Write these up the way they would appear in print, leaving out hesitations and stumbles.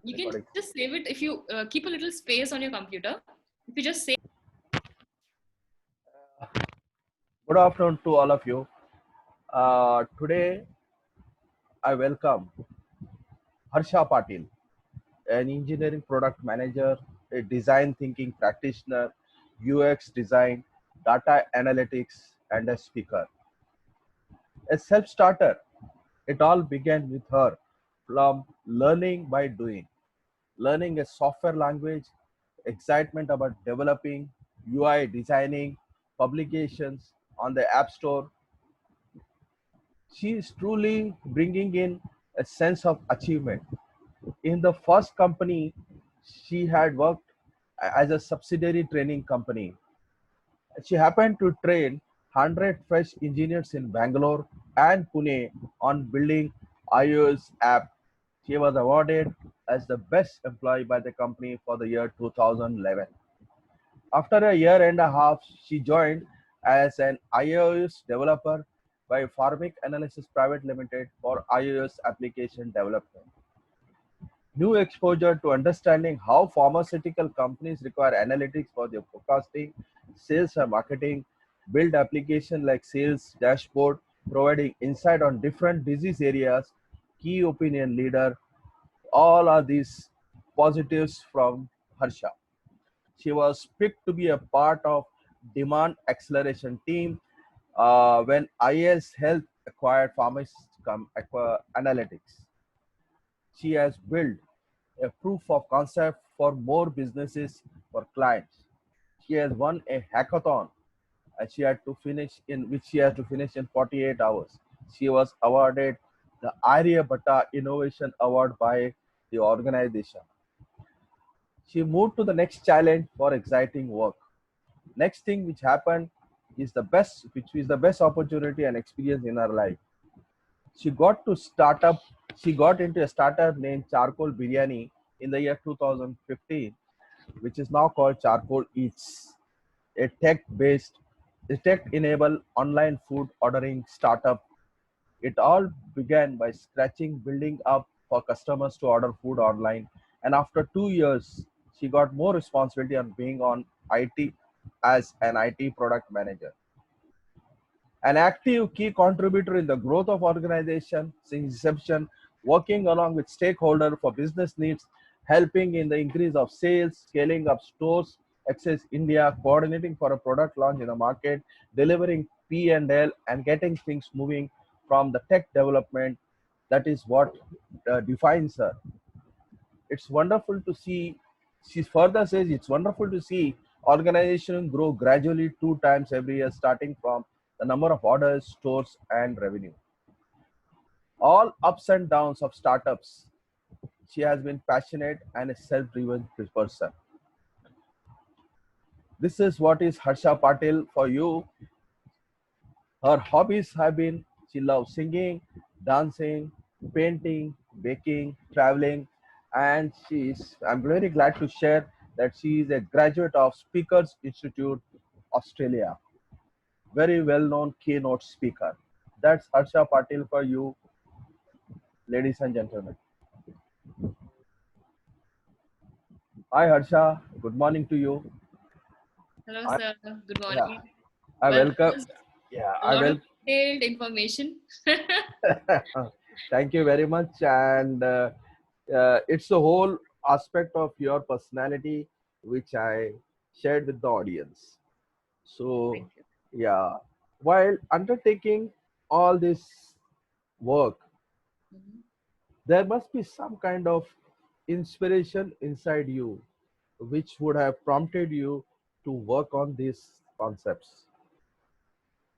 You can Recording. just save it if you keep a little space on your computer. If you just save. Good afternoon to all of you. Today, I welcome Harsha Patil, an engineering product manager, a design thinking practitioner, UX design, data analytics, and a speaker. A self starter, it all began with her from learning by doing, learning a software language, excitement about developing, UI designing, publications on the App Store. She is truly bringing in a sense of achievement. In the first company, she had worked as a subsidiary training company. She happened to train 100 fresh engineers in Bangalore and Pune on building iOS app. She was awarded as the best employee by the company for the year 2011. After a year and a half, she joined as an iOS developer by Pharmic Analysis Private Limited for iOS application development. New exposure to understanding how pharmaceutical companies require analytics for their forecasting, sales and marketing, build application like sales dashboard, providing insight on different disease areas, key opinion leader, all are these positives from Harsha. She was picked to be a part of demand acceleration team when IS Health acquired Analytics. She has built a proof of concept for more businesses for clients. She has won a hackathon and she had to finish in which she has to finish in 48 hours. She was awarded the Aryabhatta Innovation Award by the organization. She moved to the next challenge for exciting work. Next thing which happened is which is the best opportunity and experience in her life. She got to startup. She got into a startup named Charcoal Biryani in the year 2015, which is now called Charcoal Eats, a tech-enabled online food ordering startup. It all began by scratching, building up for customers to order food online, and after 2 years, she got more responsibility on being on IT as an IT product manager. An active key contributor in the growth of organization since inception, working along with stakeholders for business needs, helping in the increase of sales, scaling up stores, access India, coordinating for a product launch in the market, delivering P&L, and getting things moving from the tech development. That is what defines her. It's wonderful to see. She further says it's wonderful to see organization grow gradually 2 times every year, starting from the number of orders, stores, and revenue. All ups and downs of startups. She has been passionate and a self-driven person. This is what is Harsha Patil for you. Her hobbies have been she loves singing, dancing, painting, baking, traveling, and I'm very glad to share that she is a graduate of Speakers Institute, Australia. Very well known keynote speaker. That's Harsha Patil for you, ladies and gentlemen. Hi Harsha, good morning to you. Hello, I, sir. Good yeah, morning. I Well, that welcome. was Yeah, a I lot of will. detailed information. Thank you very much. And it's the whole aspect of your personality which I shared with the audience. So, Thank you. yeah, while undertaking all this work, Mhm. there must be some kind of inspiration inside you which would have prompted you to work on these concepts.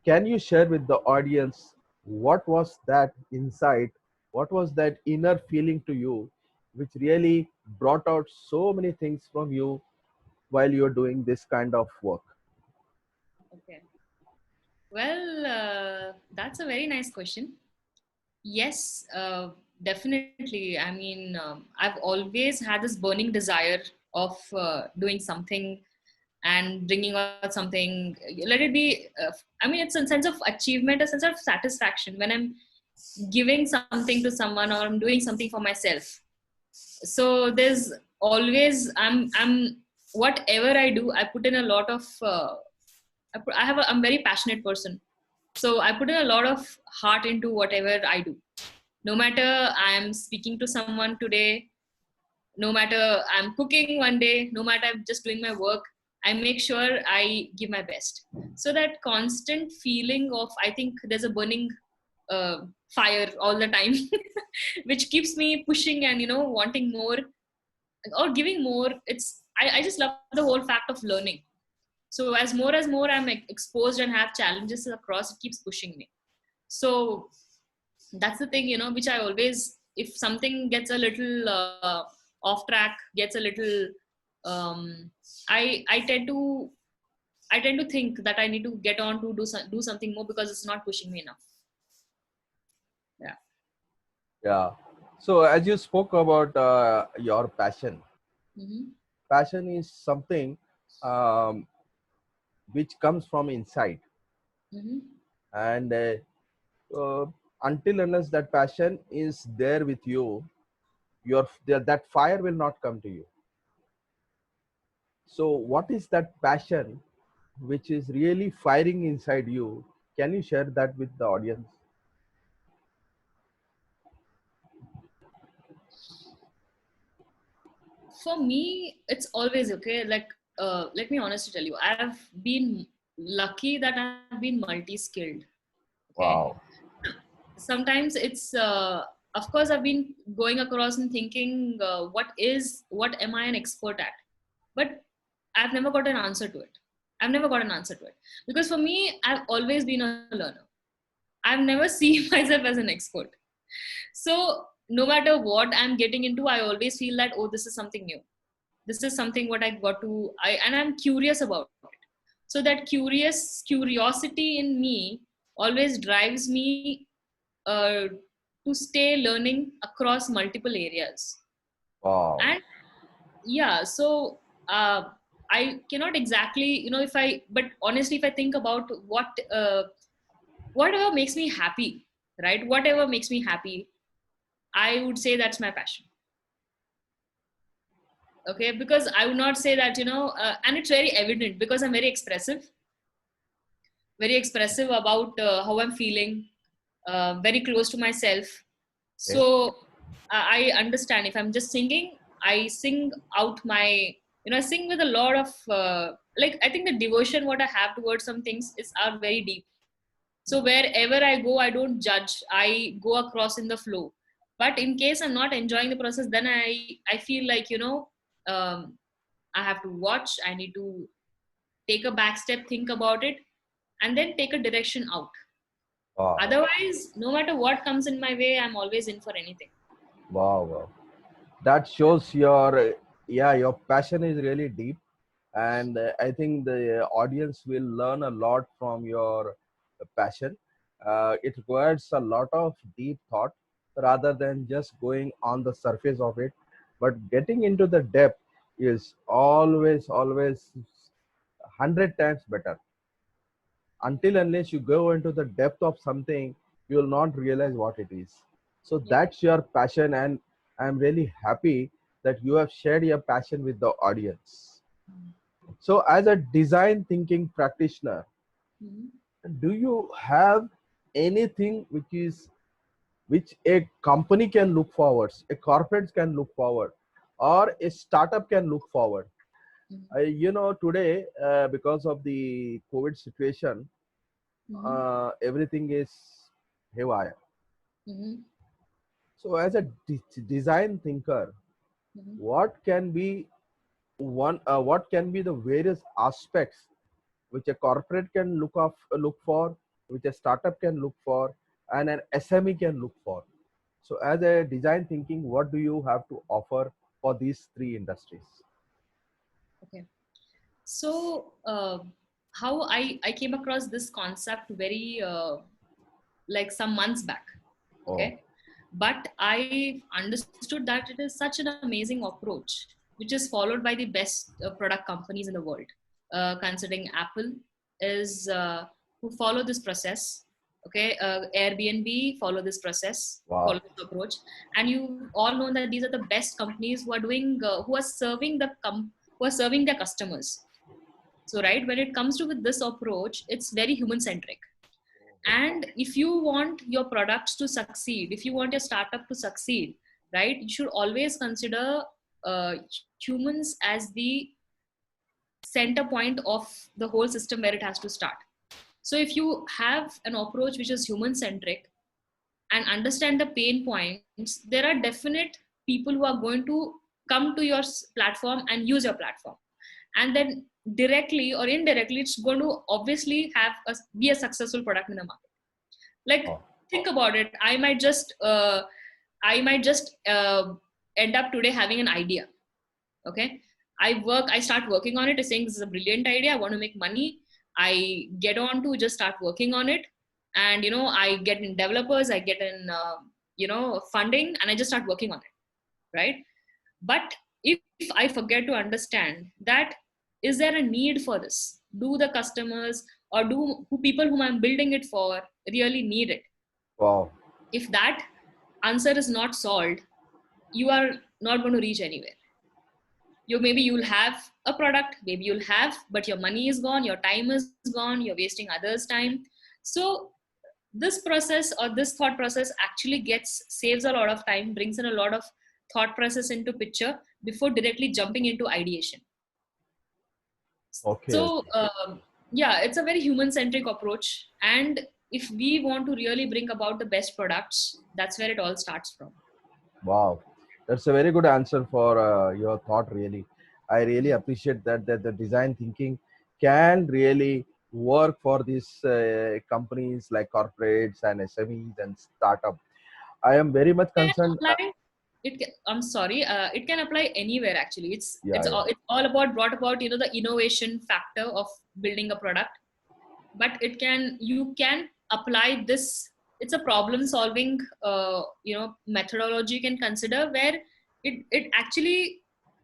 Can you share with the audience what was that insight? What was that inner feeling to you which really brought out so many things from you while you're doing this kind of work? Okay. Well, that's a very nice question. Yes, definitely. I mean, I've always had this burning desire of doing something and bringing out something. Let it be. I mean, it's a sense of achievement, a sense of satisfaction when I'm giving something to someone or I'm doing something for myself. So there's always, I'm whatever I do, I put in a lot of I'm a very passionate person, so I put in a lot of heart into whatever I do. No matter I'm speaking to someone today, no matter I'm cooking one day, no matter I'm just doing my work, I make sure I give my best. So that constant feeling of, I think there's a burning fire all the time, which keeps me pushing and, wanting more or giving more. I just love the whole fact of learning. So as more I'm exposed and have challenges across, it keeps pushing me. So that's the thing, which I always, if something gets a little off track, gets a little, um, I tend to think that I need to get on to do something more, because it's not pushing me enough. Yeah. Yeah. So as you spoke about your passion, Mm-hmm. passion is something um, which comes from inside, Mm-hmm. and uh, until unless that passion is there with you, that fire will not come to you. So what is that passion which is really firing inside you? Can you share that with the audience? For me, it's always okay. Like, let me honestly tell you, I've been lucky that I've been multi-skilled. Okay. Wow. Sometimes it's, of course, I've been going across and thinking, what am I an expert at? But I've never got an answer to it. I've never got an answer to it, because for me, I've always been a learner. I've never seen myself as an expert. So no matter what I'm getting into, I always feel that, oh, this is something new. This is something what I got to, and I'm curious about it. So that curiosity in me always drives me uh, to stay learning across multiple areas. Wow. And yeah, so I cannot exactly, if I, but honestly, if I think about whatever makes me happy, right? Whatever makes me happy, I would say that's my passion. Okay, because I would not say that, and it's very evident because I'm very expressive about how I'm feeling, very close to myself. Okay. So I understand, if I'm just singing, I sing out my, I sing with a lot of, like, I think the devotion what I have towards some things are very deep. So wherever I go, I don't judge. I go across in the flow. But in case I'm not enjoying the process, then I feel like, um, I have to watch. I need to take a back step, think about it, and then take a direction out. Wow. Otherwise, no matter what comes in my way, I'm always in for anything. Wow. Wow. That shows your, yeah, your passion is really deep, and I think the audience will learn a lot from your passion. It requires a lot of deep thought rather than just going on the surface of it, but getting into the depth is always 100 times better. Until unless you go into the depth of something, you will not realize what it is. So Yeah. that's your passion, and I'm really happy that you have shared your passion with the audience. So as a design thinking practitioner, Mhm. do you have anything which a company can look forward, a corporate can look forward, or a startup can look forward? Mhm. Today, because of the COVID situation, Mhm. everything is haywire. Mhm. So, as a design thinker, Mhm. what can be what can be the various aspects which a corporate can look for, which a startup can look for, and an SME can look for? So, as a design thinking, what do you have to offer for these three industries? Okay. So, how I came across this concept very, like, some months back. Oh, Okay. But I understood that it is such an amazing approach, which is followed by the best product companies in the world, considering Apple is, who follow this process. Okay, Airbnb follow this process, Wow. follow this approach, and you all know that these are the best companies who are doing, who are serving who are serving their customers. So, right, when it comes to with this approach, it's very human centric. And if you want your products to succeed, if you want your startup to succeed, right, you should always consider uh, humans as the center point of the whole system where it has to start. So if you have an approach which is human centric and understand the pain points, there are definite people who are going to come to your platform and use your platform. And then directly or indirectly, it's going to obviously be a successful product in the market. Like, Oh, think about it. I might just end up today having an idea. Okay. I start working on it, saying this is a brilliant idea. I want to make money. I get on to just start working on it. And, I get in developers, I get in, funding, and I just start working on it. Right. But if I forget to understand that, is there a need for this? Do the customers or do who people whom I'm building it for really need it? wow. If that answer is not solved, you are not going to reach anywhere. Maybe you'll have a product, maybe you'll have, but your money is gone, your time is gone, you're wasting others' time. So this process or this thought process actually saves a lot of time, brings in a lot of thought process into picture before directly jumping into ideation. Okay, So okay. yeah, it's a very human centric approach. And if we want to really bring about the best products, that's where it all starts from. Wow, that's a very good answer for your thought. Really, I really appreciate that the design thinking can really work for these companies like corporates and SMEs and startup. I am very much Can concerned. apply I'm sorry, it can apply anywhere actually. Yeah, yeah. It's all about brought about, the innovation factor of building a product. But you can apply this. It's a problem solving methodology you can consider, where it actually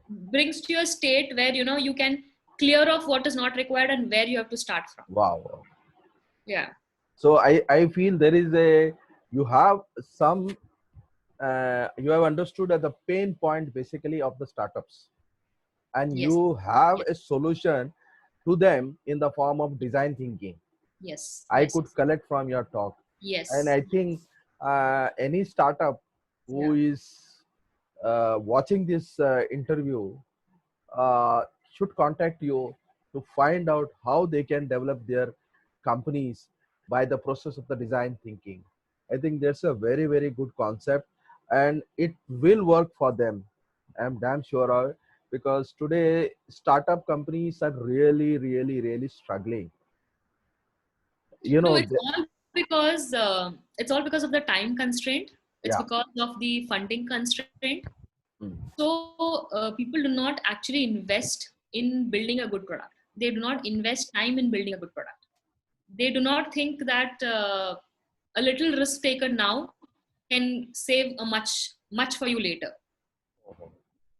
brings to a state where you can clear off what is not required and where you have to start from. Wow, wow. Yeah. So I feel there is you have some you have understood at the pain point basically of the startups, and Yes. you have Yes. a solution to them in the form of design thinking. Yes. I Yes. could collect from your talk. And Yes. I think any startup who Yeah. is watching this interview uh, should contact you to find out how they can develop their companies by the process of the design thinking. I think that's a very, very good concept, and it will work for them. I'm damn sure of it, because today startup companies are really, really, really struggling. You No, know, it's all because of the time constraint. It's yeah. because of the funding constraint. Mm. So people do not actually invest in building a good product. They do not invest time in building a good product. They do not think that a little risk taken now can save a much for you later.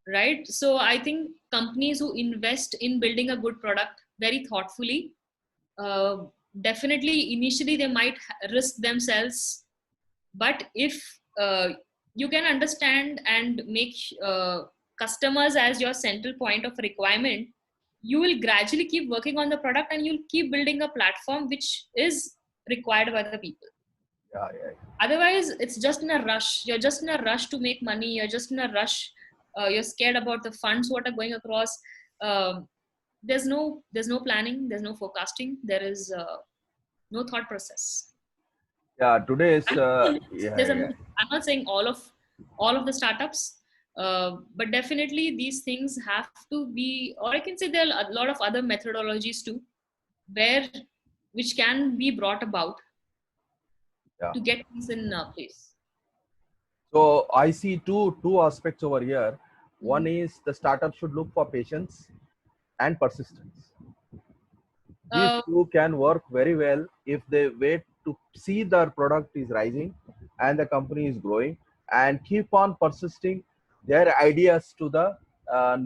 Right. So I think companies who invest in building a good product very thoughtfully, uh, definitely initially they might risk themselves. But if you can understand and make customers as your central point of requirement, you will gradually keep working on the product and you'll keep building a platform which is required by the people. Yeah, yeah. Otherwise it's just in a rush. You're just in a rush to make money. You're just in a rush. You're scared about the funds what are going across. um, there's no planning, there's no forecasting, there is no thought process. Yeah, today's I'm not saying yeah, there's a yeah. I'm not saying all of the startups, but definitely these things have to be, or I can say there are a lot of other methodologies too, where which can be brought about Yeah. to get things in place. So I see two aspects over here. One Mhm. is the startup should look for patience and persistence. These Uh, two can work very well if they wait to see their product is rising and the company is growing, and keep on persisting their ideas to the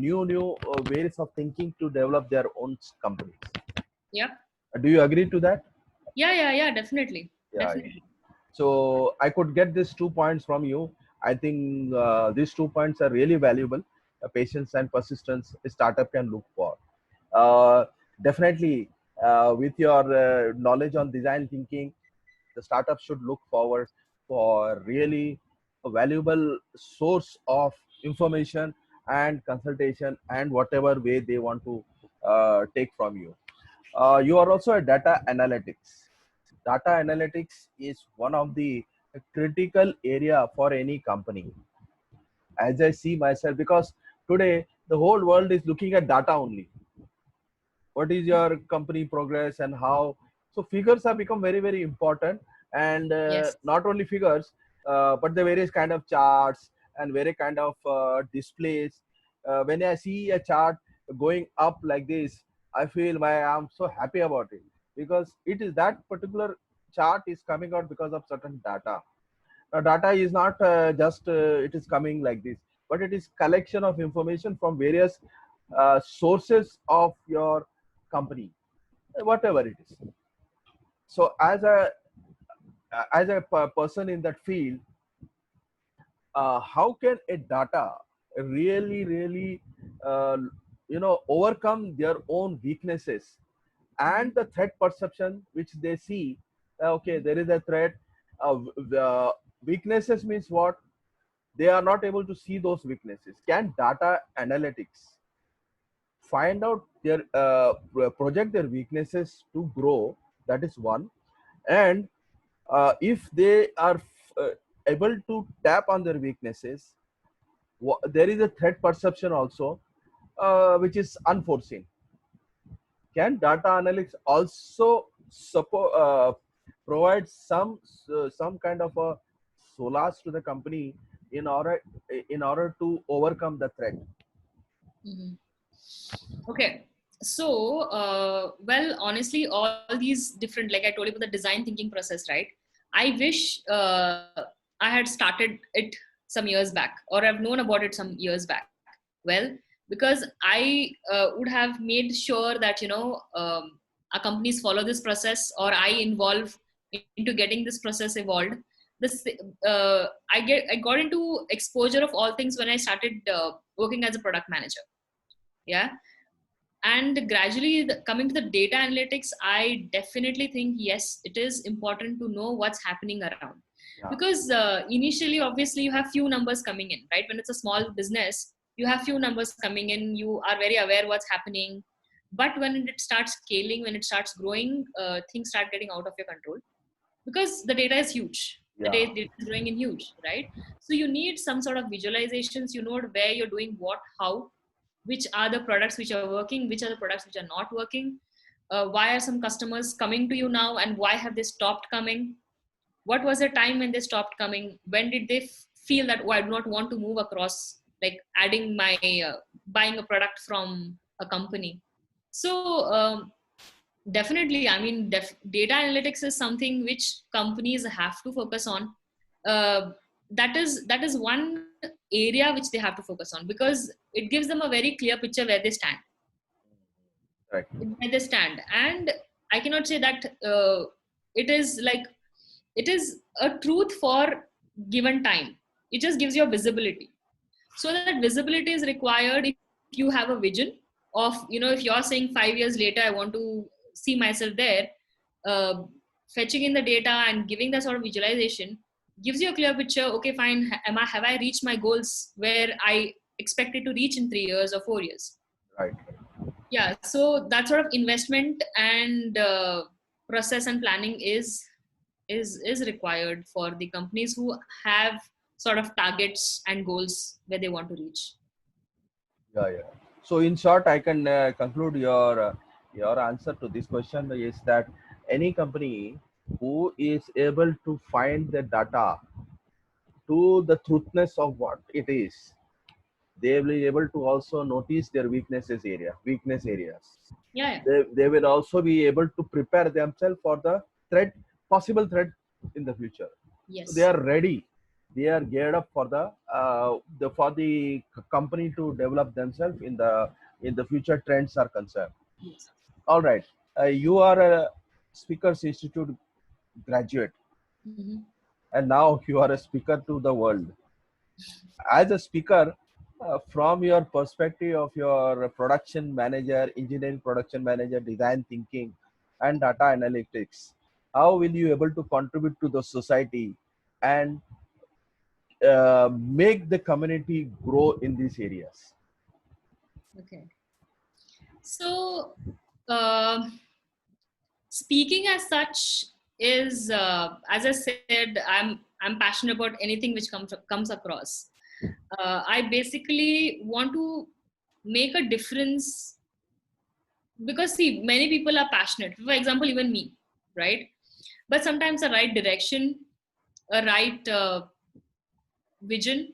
new ways of thinking to develop their own companies. yeah, Do you agree to that? yeah, definitely. Yeah, yeah. Definitely. So I could get these 2 points from you. I think these 2 points are really valuable. Patience and persistence a startup can look for. Uh, Definitely, with your knowledge on design thinking, the startup should look forward for really a valuable source of information and consultation and whatever way they want to take from you. You are also a data analytics. Data analytics is one of the critical area for any company, as I see myself, because today the whole world is looking at data only. What is your company progress and how? So figures have become very very important, and Yes. not only figures, but the various kind of charts and very kind of displays. When I see a chart going up like this, I feel I'm so happy about it, because it is that particular chart is coming out because of certain data. Now data is not just it is coming like this, but it is collection of information from various sources of your company, whatever it is. So as a person in that field, how can a data really really uh, overcome their own weaknesses Mhm. and the threat perception which they see? Okay, there is a threat. The weaknesses means what? They are not able to see those weaknesses. Can data analytics find out their project their weaknesses to grow? That is one. And if they are able to tap on their weaknesses, there is a threat perception also, which is unforeseen. Can data analytics also support, provide some kind of a solace to the company in order to overcome the threat? Mhm. Okay. So, well, honestly, all these different, like I told you about the design thinking process, right? I wish I had started it some years back, or I've known about it some years back. Well, because I would have made sure that, our companies follow this process, or I involve into getting this process evolved. This, I got into exposure of all things when I started working as a product manager. Yeah, and gradually coming to the data analytics, I definitely think yes, it is important to know what's happening around, Yeah, because initially obviously you have few numbers coming in, right? When it's a small business, you have few numbers coming in, you are very aware what's happening. But when it starts scaling, when it starts growing, things start getting out of your control, because the data is huge, the yeah, data is growing in huge, right? So you need some sort of visualizations, you know where you're doing what, how, which are the products which are working, which are the products which are not working, why are some customers coming to you now and why have they stopped coming, what was the time when they stopped coming, when did they feel that, oh, I do not want to move across, like adding my buying a product from a company. So definitely, I mean, data analytics is something which companies have to focus on. That is one area which they have to focus on, because it gives them a very clear picture where they stand, right, where they stand. And I cannot say that it is like it is a truth for given time. It just gives you a visibility. So that visibility is required if you have a vision of, if you're saying 5 years later I want to see myself there, uh, fetching in the data and giving that sort of visualization gives you a clear picture. Okay, fine, have I reached my goals where I expected to reach in 3 years or 4 years? right. Yeah, so that sort of investment and process and planning is required for the companies who have sort of targets and goals where they want to reach. Yeah, yeah. So in short, I can conclude your answer to this question is that any company who is able to find the data to the truthness of what it is, they will be able to also notice their weakness areas. Yeah, yeah. They will also be able to prepare themselves for the threat, possible threat in the future. So they Yes. are ready. They are geared up for the company to develop themselves in the future trends are concerned. Yes. All right, you are a Speakers Institute graduate. Mhm. and now you are a speaker to the world. As a speaker, from your perspective of your production manager, engineering production manager, design thinking, and data analytics, how will you able to contribute to the society and make the community grow in these areas? Okay. So, uh, speaking as such is, as I said, I'm passionate about anything which comes across. I basically want to make a difference because see, many people are passionate. For example, even me, right? But sometimes the right direction, a right vision,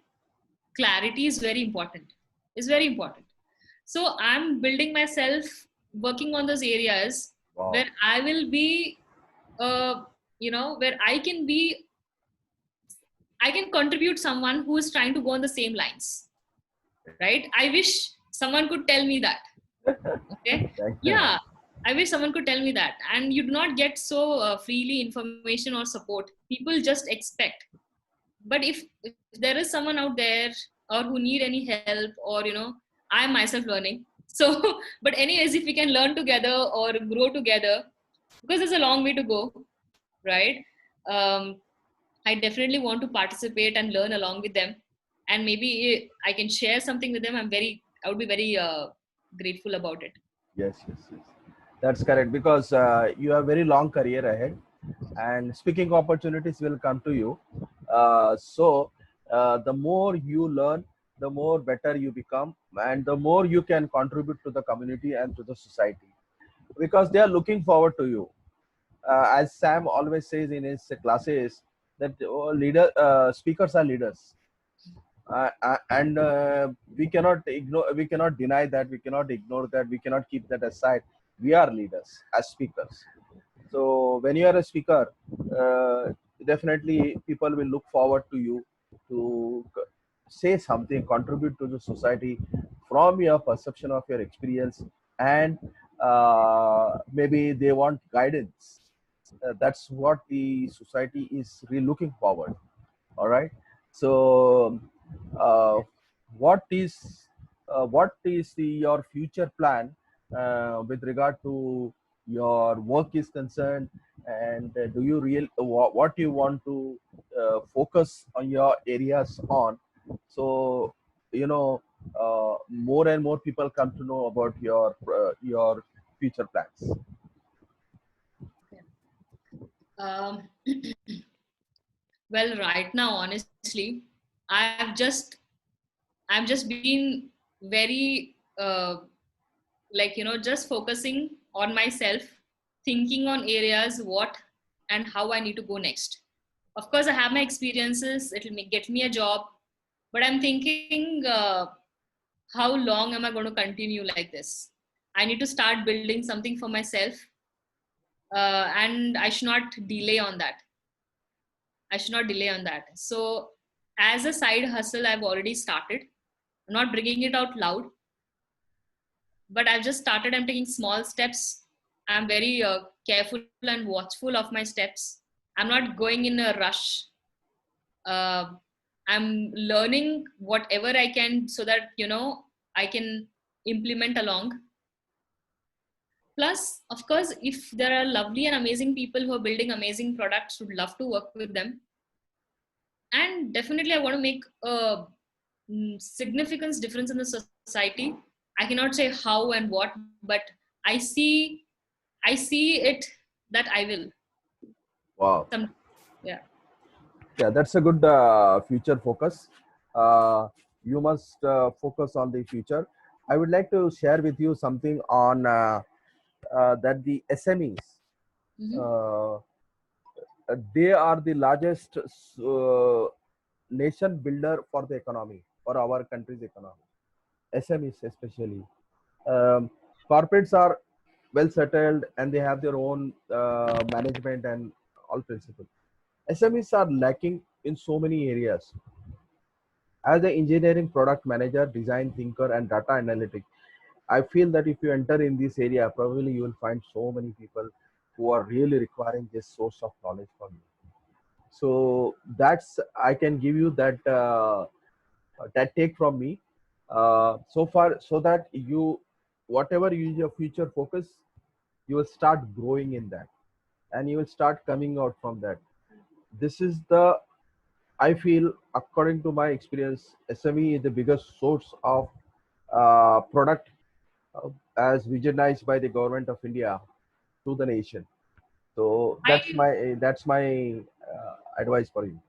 clarity is very important. Is very important. So I'm building myself, working on those areas Wow. where I will be, uh, where I can contribute someone who is trying to go on the same lines, right? I wish someone could tell me that. Okay, Thank you. yeah, I wish someone could tell me that. And you do not get so freely information or support. People just expect. But if there is someone out there or who need any help, or I am myself learning. So but anyways, if we can learn together or grow together, because there's a long way to go, right? um, I definitely want to participate and learn along with them, and maybe I can share something with them. I would be very grateful about it. Yes, yes, yes. That's correct because you have very long career ahead, and speaking opportunities will come to you. The more you learn, the more better you become, and the more you can contribute to the community and to the society because they are looking forward to you. As Sam always says in his classes, that speakers are leaders, and we cannot deny that, we cannot ignore that, we cannot keep that aside. We are leaders as speakers. So when you are a speaker, uh, definitely people will look forward to you to say something, contribute to the society from your perception of your experience, and maybe they want guidance. That's what the society is really looking forward. All right. So, uh, what is your future plan with regard to your work is concerned, and do you what you want to focus on your areas on? So, you know, more and more people come to know about your future plans. um, well, right now, honestly, i've just I've just been very just focusing on myself, thinking on areas what and how I need to go next. Of course, I have my experiences, get me a job, but I'm thinking, how long am I going to continue like this? I need to start building something for myself, and I should not delay on that. I should not delay on that. So, as a side hustle, I've already started. I'm not bringing it out loud, but I've just started. I'm taking small steps. I'm very careful and watchful of my steps. I'm not going in a rush. uh, I'm learning whatever I can so that I can implement along. Plus, of course, if there are lovely and amazing people who are building amazing products, would love to work with them. And definitely I want to make a significant difference in the society. I cannot say how and what, but i see I see it that I will Wow. some. Yeah. Yeah, that's a good future focus. You must focus on the future. I would like to share with you something on that the SMEs, Mm-hmm. uh, they are the largest nation builder for the economy, for our country's economy. SMEs especially. Um, Corporates are well settled and they have their own management and all principles. SMEs are lacking in so many areas. As an engineering product manager, design thinker, and data analytic, I feel that if you enter in this area, probably you will find so many people who are really requiring this source of knowledge from you. So that's, I can give you that take from me so far, so that you, whatever is your future focus, you will start growing in that, and you will start coming out from that. This is the, I feel, according to my experience, SME is the biggest source of product uh, as visionized by the government of India to the nation. So I that's my advice for you.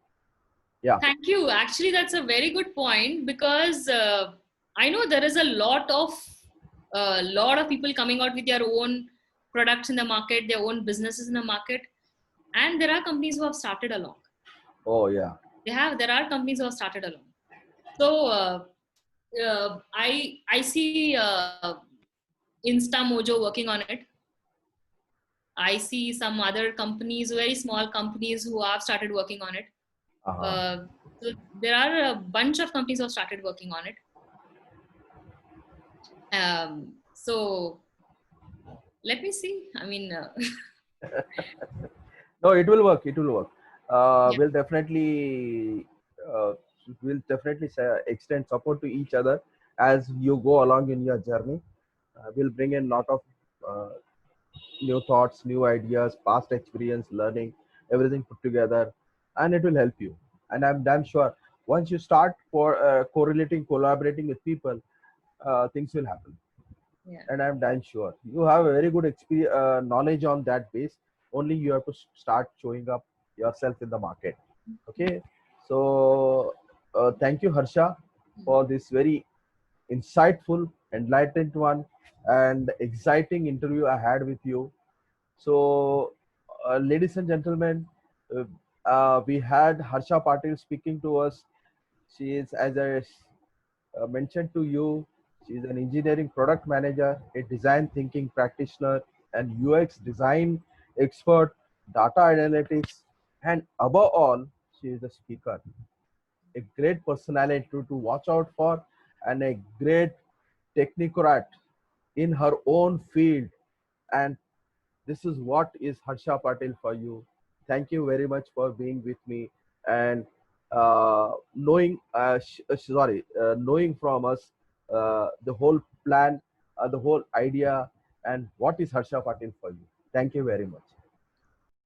Yeah. thank you. Actually, that's a very good point because I know there is a lot of people coming out with their own products in the market, their own businesses in the market, and there are companies who have started along. Oh yeah. There are companies who have started along. So I see InstaMojo working on it. I see some other companies, very small companies, who have started working on it. Uh-huh. Uh, so there are a bunch of companies who have started working on it. So let me see. I mean, No, it will work. It will work. yeah, We'll definitely uh, extend support to each other as you go along in your journey. We'll bring in lot of uh, new thoughts, new ideas, past experience, learning, everything put together, and it will help you. And I'm damn sure once you start for correlating, collaborating with people, things will happen. yeah. And I'm damn sure you have a very good experience, knowledge on that base. Only you have to start showing up yourself in the market. Okay, so thank you, Harsha, for this very insightful, enlightened one, and exciting interview I had with you. So, ladies and gentlemen, uh, we had Harsha Patil speaking to us. She is, as I mentioned to you, she is an engineering product manager, a design thinking practitioner, and UX design expert, data analytics, and above all, she is a speaker, a great personality to watch out for, and a great technocrat in her own field. And this is what is Harsha Patil for you. Thank you very much for being with me and knowing from us the whole plan, the whole idea, and what is Harsha Patil for you. Thank you very much.